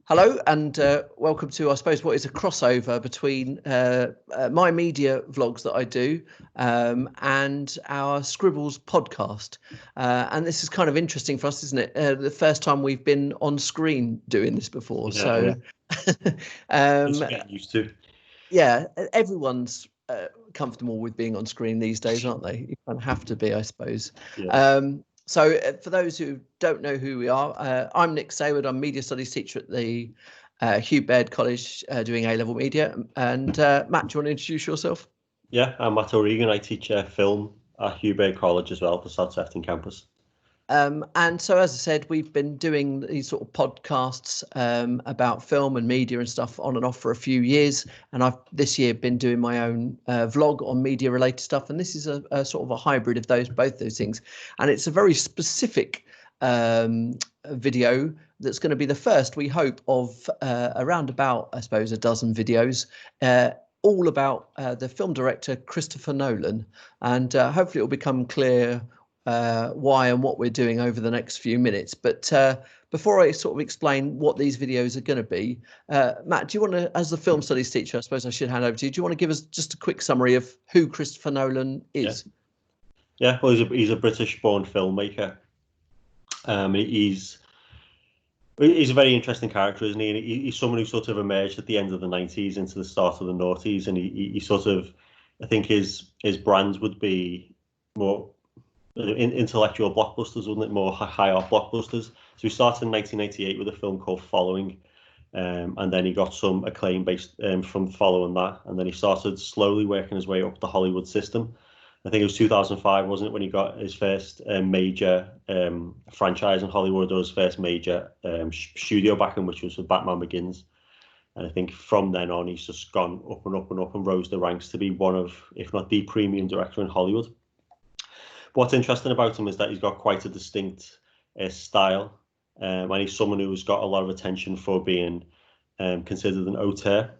Hello and welcome to, I suppose, what is a crossover between my media vlogs that I do and our Scribbles podcast. And this is kind of interesting for us, isn't it? The first time we've been on screen doing this before. Yeah. Um, Just getting used to. yeah, everyone's comfortable with being on screen these days, aren't they? You kind of have to be, I suppose. Yeah. So for those who don't know who we are, I'm Nick Sayward. I'm media studies teacher at the Hugh Baird College doing A-level media. And Matt, do you want to introduce yourself? Yeah, I'm Matt O'Regan. I teach film at Hugh Baird College as well, the South Sefton campus. And so, as I said, we've been doing these sort of podcasts about film and media and stuff on and off for a few years. And I've this year been doing my own vlog on media related stuff. And this is a sort of a hybrid of both those things. And it's a very specific video that's going to be the first, we hope, of around about, I suppose, a dozen videos. All about the film director Christopher Nolan. And hopefully it will become clear why and what we're doing over the next few minutes. But before I sort of explain what these videos are going to be, Matt, do you want to, as the film studies teacher, I suppose I should hand over to you. Do you want to give us just a quick summary of who Christopher Nolan is? Yeah, well, he's a British-born filmmaker. He's a very interesting character, isn't he? And he's someone who sort of emerged at the end of the 90s into the start of the noughties, and he sort of, I think his brands would be more intellectual blockbusters, wouldn't it? More high art blockbusters. So he started in 1988 with a film called Following, and then he got some acclaim based from following that, and then he started slowly working his way up the Hollywood system. I think it was 2005, wasn't it, when he got his first major franchise in Hollywood, or his first major studio backing, which was with Batman Begins. And I think from then on, he's just gone up and up and up and rose the ranks to be one of, if not the premium director in Hollywood. What's interesting about him is that he's got quite a distinct style, and he's someone who's got a lot of attention for being considered an auteur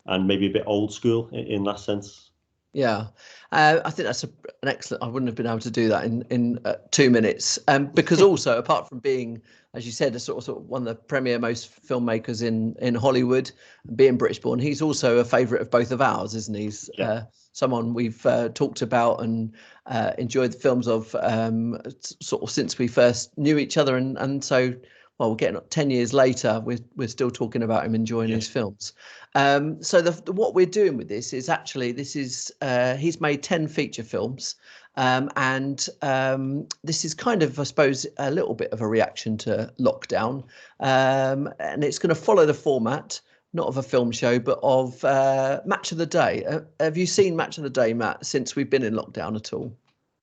and maybe a bit old school in that sense. Yeah, I think that's an excellent. I wouldn't have been able to do that in 2 minutes, because also, apart from being, as you said, a sort of one of the premier most filmmakers in Hollywood, being British born, he's also a favourite of both of ours, isn't he? He's someone we've talked about and enjoyed the films of sort of since we first knew each other, and so. Well, we're getting 10 years later, we're still talking about him enjoying his films. So what we're doing with this is actually, he's made 10 feature films. And this is kind of, I suppose, a little bit of a reaction to lockdown. And it's going to follow the format, not of a film show, but of Match of the Day. Have you seen Match of the Day, Matt, since we've been in lockdown at all?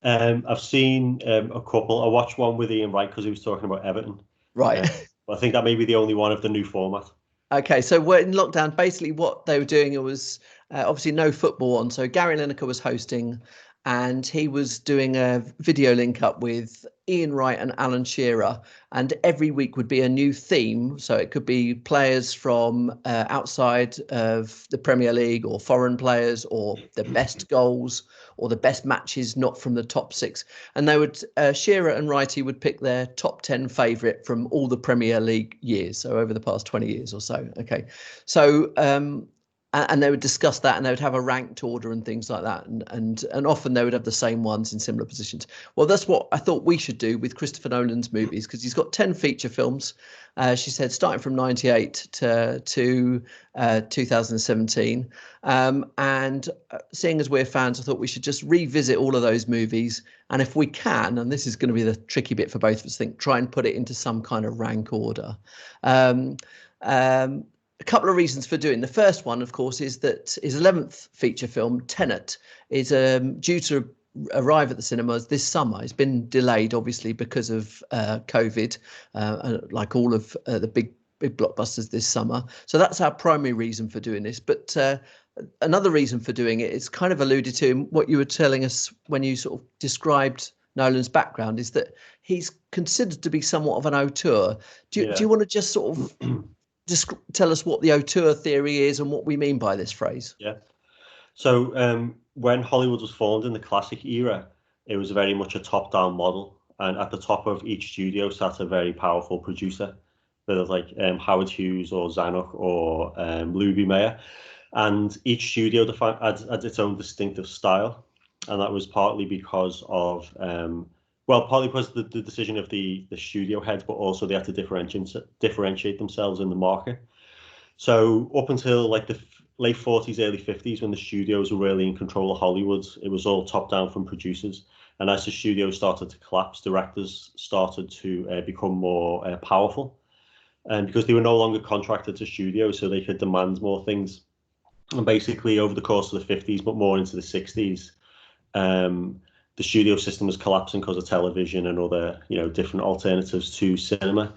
I've seen a couple. I watched one with Ian Wright because he was talking about Everton. Right. I think that may be the only one of the new format. Okay, so we're in lockdown. Basically, what they were doing, it was obviously no football on. So Gary Lineker was hosting, and he was doing a video link up with Ian Wright and Alan Shearer. And every week would be a new theme. So it could be players from outside of the Premier League, or foreign players, or the best goals, or the best matches not from the top six. And they would, Shearer and Wrighty would pick their top 10 favourite from all the Premier League years. So over the past 20 years or so. Okay. So, and they would discuss that, and they would have a ranked order and things like that. And often they would have the same ones in similar positions. Well, that's what I thought we should do with Christopher Nolan's movies, because he's got 10 feature films. She said starting from 98 to 2017. And seeing as we're fans, I thought we should just revisit all of those movies. And if we can, and this is going to be the tricky bit for both of us, try and put it into some kind of rank order. A couple of reasons for doing. The first one, of course, is that his 11th feature film, Tenet, is due to arrive at the cinemas this summer. It's been delayed, obviously, because of COVID, like all of the big blockbusters this summer. So that's our primary reason for doing this. But another reason for doing it is kind of alluded to in what you were telling us when you sort of described Nolan's background, is that he's considered to be somewhat of an auteur. Do you want to just sort of just tell us what the auteur theory is and what we mean by this phrase? Yeah. So when Hollywood was formed in the classic era, it was very much a top-down model. And at the top of each studio sat a very powerful producer. whether it's like Howard Hughes or Zanuck or Luby Mayer, and each studio had its own distinctive style, and that was partly because of partly because of the decision of the studio heads, but also they had to differentiate themselves in the market. So up until like the late 40s, early 50s, when the studios were really in control of Hollywood, it was all top down from producers. And as the studios started to collapse, directors started to become more powerful, and because they were no longer contracted to studios, so they could demand more things. And basically, over the course of the 50s, but more into the 60s, the studio system was collapsing because of television and other, different alternatives to cinema.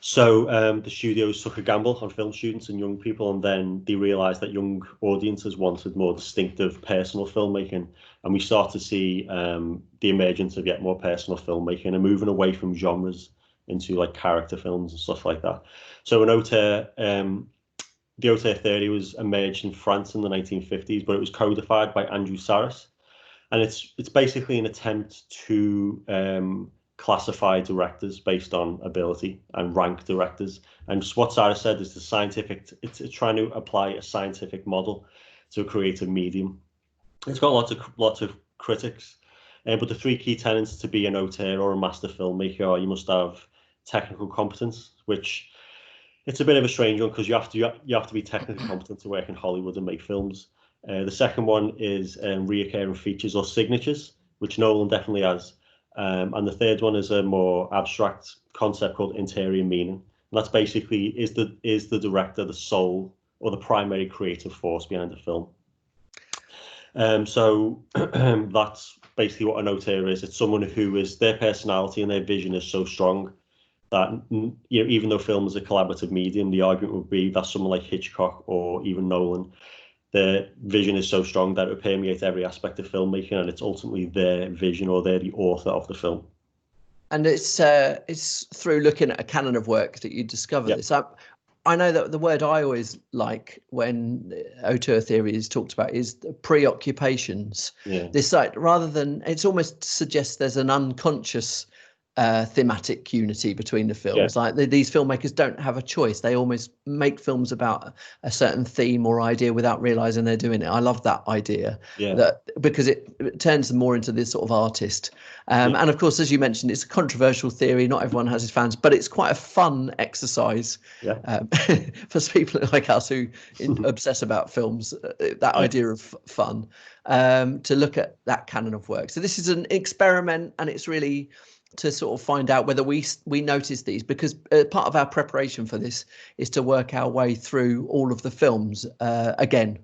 So the studios took a gamble on film students and young people, and then they realised that young audiences wanted more distinctive, personal filmmaking, and we start to see the emergence of yet more personal filmmaking and moving away from genres into like character films and stuff like that. So an auteur, the auteur theory was emerged in France in the 1950s, but it was codified by Andrew Sarris, and it's basically an attempt to classify directors based on ability and rank directors. And just what Sarah said is it's trying to apply a scientific model to a creative medium. It's got lots of critics, but the three key tenets to be an auteur or a master filmmaker are: you must have technical competence, which it's a bit of a strange one because you have to be technically competent to work in Hollywood and make films. The second one is reoccurring features or signatures, which Nolan definitely has. And the third one is a more abstract concept called interior meaning. And that's basically, is the director the soul or the primary creative force behind the film? So that's basically what an auteur is. It's someone who is, their personality and their vision is so strong that, even though film is a collaborative medium, the argument would be that someone like Hitchcock or even Nolan, their vision is so strong that it would permeate every aspect of filmmaking, and it's ultimately their vision, or they're the author of the film. And it's through looking at a canon of work that you discover this. I know that the word I always like when auteur theory is talked about is preoccupations. Yeah. This rather than, it's almost suggests there's an unconscious thematic unity between the films. Like these filmmakers don't have a choice. They almost make films about a certain theme or idea without realizing they're doing it. I love that idea, that because it turns them more into this sort of artist. And of course, as you mentioned, it's a controversial theory. Not everyone has his fans, but it's quite a fun exercise for people like us who obsess about films. That idea of fun, to look at that canon of work. So this is an experiment, and it's really to sort of find out whether we notice these, because part of our preparation for this is to work our way through all of the films again,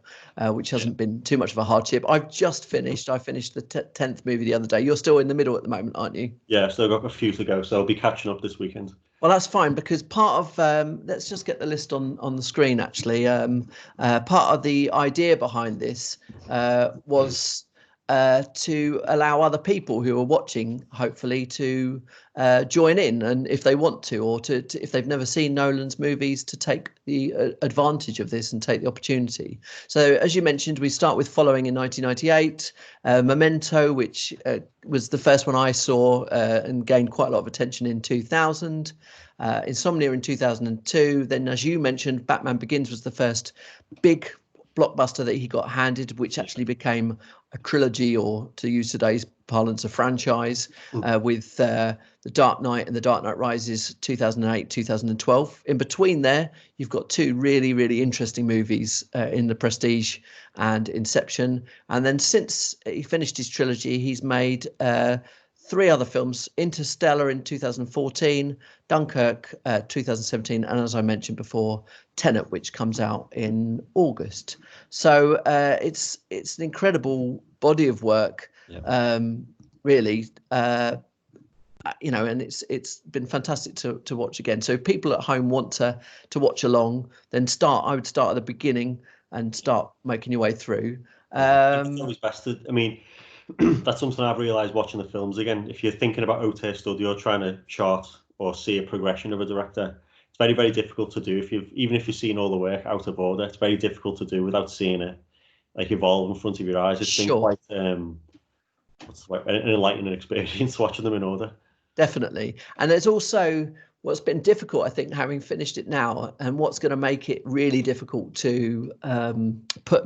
which hasn't been too much of a hardship. I finished the 10th movie the other day. You're still in the middle at the moment, aren't you? Yeah, still got a few to go, so I'll be catching up this weekend. Well, that's fine, because part of let's just get the list on the screen. Actually, part of the idea behind this was to allow other people who are watching, hopefully, to join in, and if they want to, or to if they've never seen Nolan's movies, to take the advantage of this and take the opportunity. So, as you mentioned, we start with Following in 1998, Memento, which was the first one I saw and gained quite a lot of attention in 2000. Insomnia in 2002. Then, as you mentioned, Batman Begins was the first big blockbuster that he got handed, which actually became a trilogy, or to use today's parlance, a franchise, with The Dark Knight and The Dark Knight Rises 2008, 2012. In between there, you've got two really, really interesting movies in The Prestige and Inception. And then since he finished his trilogy, he's made three other films: Interstellar in 2014, Dunkirk 2017, and as I mentioned before, Tenet, which comes out in August. So it's an incredible body of work, really. And it's been fantastic to watch again. So if people at home want to watch along, then I would start at the beginning and start making your way through. It's always best to, that's something I've realised watching the films again. If you're thinking about auteur study or trying to chart or see a progression of a director, it's very, very difficult to do. Even if you've seen all the work out of order, it's very difficult to do without seeing it like evolve in front of your eyes. It's been quite an enlightening experience watching them in order. Definitely. And there's also, what's been difficult, I think, having finished it now, and what's going to make it really difficult to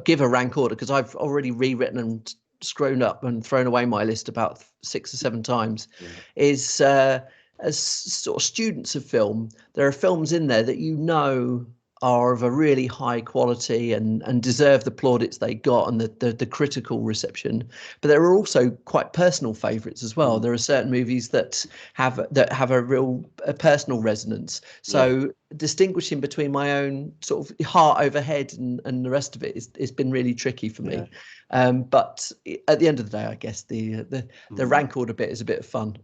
give a rank order, because I've already rewritten and screwed up and thrown away my list about 6 or 7 times, is as sort of students of film, there are films in there that are of a really high quality and deserve the plaudits they got and the critical reception. But there are also quite personal favourites as well. There are certain movies that have a real personal resonance. So distinguishing between my own sort of heart over head and the rest of it is been really tricky for me. But at the end of the day, I guess the rank order bit is a bit of fun.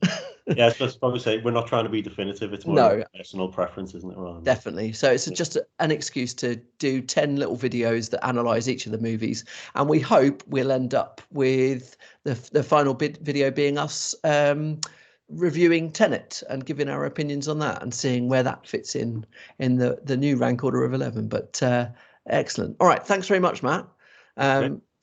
Yeah, I was just probably say we're not trying to be definitive. It's more personal preference, isn't it, Ron? Definitely. So it's just an excuse to do 10 little videos that analyze each of the movies, and we hope we'll end up with the final video being us reviewing Tenet and giving our opinions on that and seeing where that fits in the new rank order of 11. But excellent. All right, thanks very much, Matt.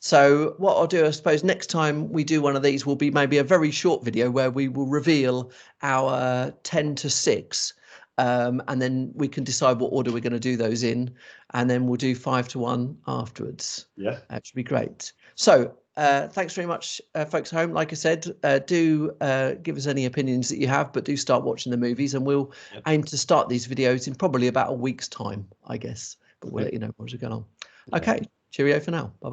So what I'll do, I suppose, next time we do one of these will be maybe a very short video where we will reveal our 10 to 6, and then we can decide what order we're going to do those in, and then we'll do 5 to 1 afterwards. Yeah, that should be great. So thanks very much, folks at home. Like I said, do give us any opinions that you have, but do start watching the movies, and we'll aim to start these videos in probably about a week's time, I guess. But we'll let you know what's going on. Okay, cheerio for now. Bye.